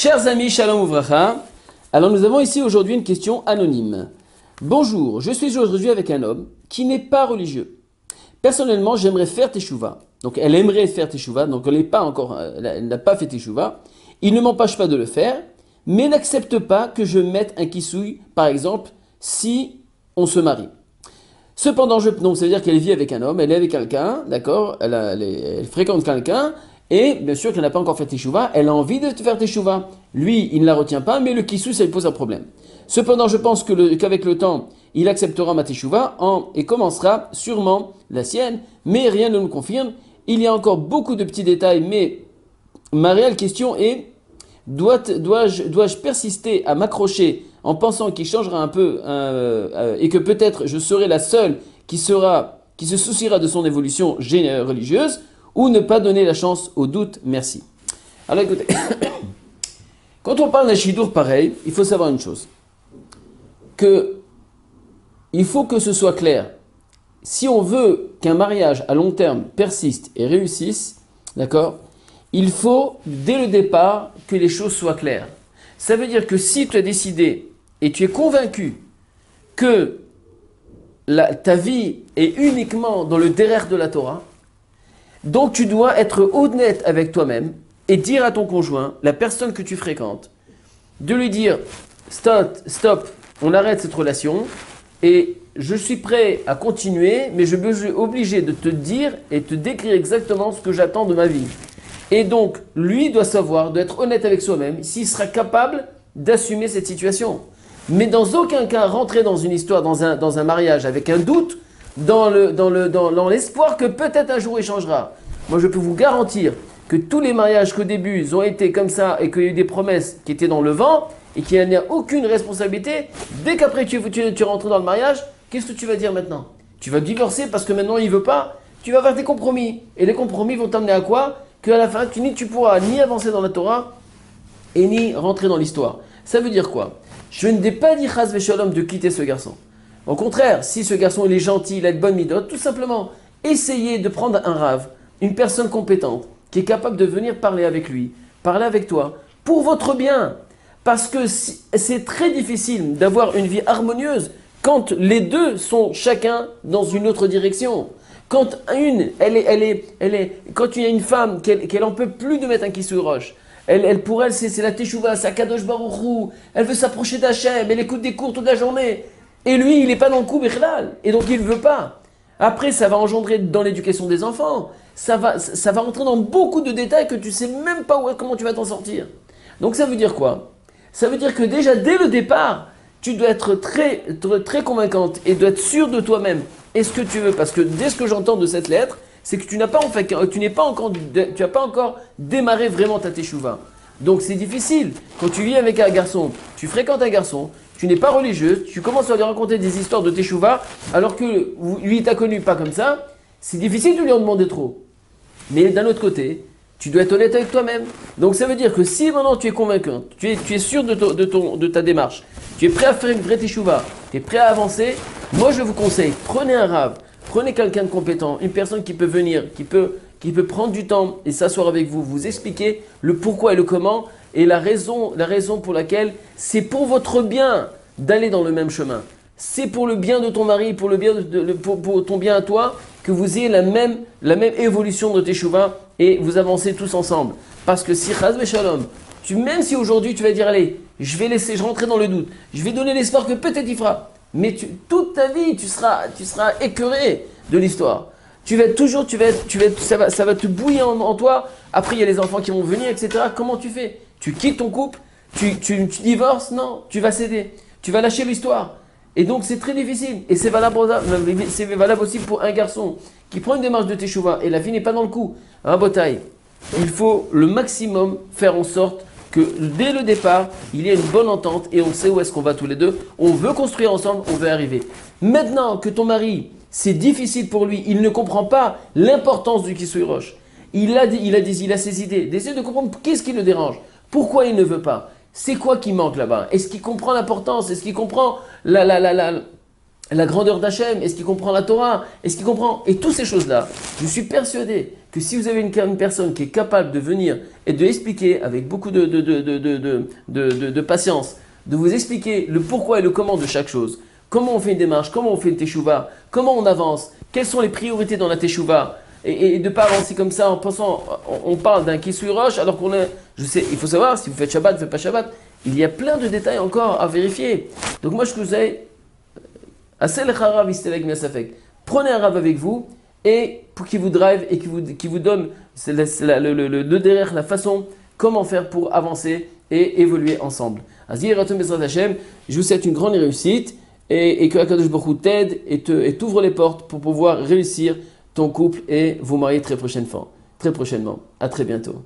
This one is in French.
Chers amis, shalom uvracha. Alors nous avons ici aujourd'hui une question anonyme. Bonjour, je suis aujourd'hui avec un homme qui n'est pas religieux. Personnellement, j'aimerais faire teshuva. Donc elle aimerait faire teshuva, donc elle n'a pas fait teshuva. Il ne m'empêche pas de le faire, mais n'accepte pas que je mette un kisouille, par exemple, si on se marie. Cependant, donc ça veut dire qu'elle vit avec un homme, elle est avec quelqu'un, d'accord, elle fréquente quelqu'un, et bien sûr qu'elle n'a pas encore fait teshuva, elle a envie de faire teshuva. Lui, il ne la retient pas, mais le kisouille, ça lui pose un problème. Cependant, je pense qu'avec le temps, il acceptera ma teshuva et commencera sûrement la sienne, mais rien ne nous confirme. Il y a encore beaucoup de petits détails, mais ma réelle question est, dois-je persister à m'accrocher en pensant qu'il changera un peu et que peut-être je serai la seule qui se souciera de son évolution religieuse, ou ne pas donner la chance au doute? Merci. Alors écoutez, quand on parle d'un shidour pareil, il faut savoir une chose, il faut que ce soit clair. Si on veut qu'un mariage à long terme persiste et réussisse, d'accord, il faut dès le départ que les choses soient claires. Ça veut dire que si tu as décidé et tu es convaincu que ta vie est uniquement dans le derer de la Torah, donc tu dois être honnête avec toi-même et dire à ton conjoint, la personne que tu fréquentes, de lui dire stop, on arrête cette relation et je suis prêt à continuer, mais je suis obligé de te dire et te décrire exactement ce que j'attends de ma vie. Et donc, lui doit savoir, doit être honnête avec soi-même, s'il sera capable d'assumer cette situation. Mais dans aucun cas, rentrer dans une histoire, dans un mariage avec un doute, dans l'espoir que peut-être un jour il changera. Moi, je peux vous garantir que tous les mariages qu'au début, ils ont été comme ça et qu'il y a eu des promesses qui étaient dans le vent et qu'il n'y a aucune responsabilité, dès qu'après tu rentres dans le mariage, qu'est-ce que tu vas dire maintenant? Tu vas divorcer parce que maintenant il ne veut pas? Tu vas faire des compromis. Et les compromis vont t'amener à quoi? Qu'à la fin, tu pourras ni avancer dans la Torah et ni rentrer dans l'histoire. Ça veut dire quoi? Je ne t'ai pas dit chas v'shalom de quitter ce garçon. Au contraire, si ce garçon il est gentil, il a de bonnes midot, tout simplement, essayez de prendre un rave, une personne compétente, qui est capable de venir parler avec lui, parler avec toi, pour votre bien. Parce que c'est très difficile d'avoir une vie harmonieuse quand les deux sont chacun dans une autre direction. Quand quand il y a une femme qu'elle en peut plus de mettre un kissou roche, pour elle c'est la teshuva, c'est Kadosh Baruch Hu, elle veut s'approcher d'Hachem, elle écoute des cours toute la journée. Et lui, il n'est pas dans le coup bichlal, et donc il ne veut pas. Après, ça va engendrer dans l'éducation des enfants, ça va rentrer dans beaucoup de détails que tu ne sais même pas comment tu vas t'en sortir. Donc ça veut dire quoi? Ça veut dire que déjà, dès le départ, tu dois être très, très, très convaincante et dois être sûr de toi-même. Est-ce que tu veux? Parce que dès ce que j'entends de cette lettre, c'est que tu n'as pas encore démarré vraiment ta teshuva. Donc c'est difficile. Quand tu vis avec un garçon, tu fréquentes un garçon, tu n'es pas religieuse, tu commences à lui raconter des histoires de teshuva, alors que lui il t'a connu pas comme ça, c'est difficile de lui en demander trop. Mais d'un autre côté, tu dois être honnête avec toi-même. Donc ça veut dire que si maintenant tu es convaincant, tu es sûr de ta démarche, tu es prêt à faire une vraie teshuva, tu es prêt à avancer, moi je vous conseille, prenez un rave, prenez quelqu'un de compétent, une personne qui peut venir, qui peut prendre du temps et s'asseoir avec vous, vous expliquer le pourquoi et le comment et la raison pour laquelle c'est pour votre bien d'aller dans le même chemin. C'est pour le bien de ton mari, pour ton bien à toi, que vous ayez la même évolution de teshuva et vous avancez tous ensemble. Parce que si chas v'shalom, même si aujourd'hui tu vas dire allez, je rentrais dans le doute, je vais donner l'espoir que peut-être il fera, mais toute ta vie tu seras écœuré de l'histoire. Ça va te bouillir en toi. Après il y a les enfants qui vont venir, etc. Comment tu fais? Tu quittes ton couple, tu divorces? Non, tu vas céder, tu vas lâcher l'histoire. Et donc c'est très difficile. Et c'est valable aussi pour un garçon qui prend une démarche de teshuva et la vie n'est pas dans le coup. Rabotai, il faut le maximum faire en sorte que dès le départ, il y ait une bonne entente et on sait où est-ce qu'on va tous les deux. On veut construire ensemble, on veut arriver. Maintenant que ton mari, c'est difficile pour lui, il ne comprend pas l'importance du Kisui Rosh. Il a ses idées, d'essayer de comprendre qu'est-ce qui le dérange, pourquoi il ne veut pas. C'est quoi qui manque là-bas? Est-ce qu'il comprend l'importance? Est-ce qu'il comprend la grandeur d'Hachem? Est-ce qu'il comprend la Torah? Est-ce qu'il comprend? Et toutes ces choses-là, je suis persuadé que si vous avez une personne qui est capable de venir et de expliquer avec beaucoup de patience, de vous expliquer le pourquoi et le comment de chaque chose, comment on fait une démarche, comment on fait une teshuva, comment on avance, quelles sont les priorités dans la teshuva, et de ne pas avancer comme ça en pensant, on parle d'un Kisui Rosh alors qu'on est, je sais, il faut savoir si vous faites Shabbat, vous ne faites pas Shabbat, il y a plein de détails encore à vérifier. Donc moi je vous ai, prenez un rave avec vous et pour qu'il vous drive et qui vous donne le derrière, la façon, comment faire pour avancer et évoluer ensemble. Je vous souhaite une grande réussite et que Akadosh Baruch Hu t'aide et t'ouvre les portes pour pouvoir réussir ton couple et vous marier très prochainement. À très bientôt.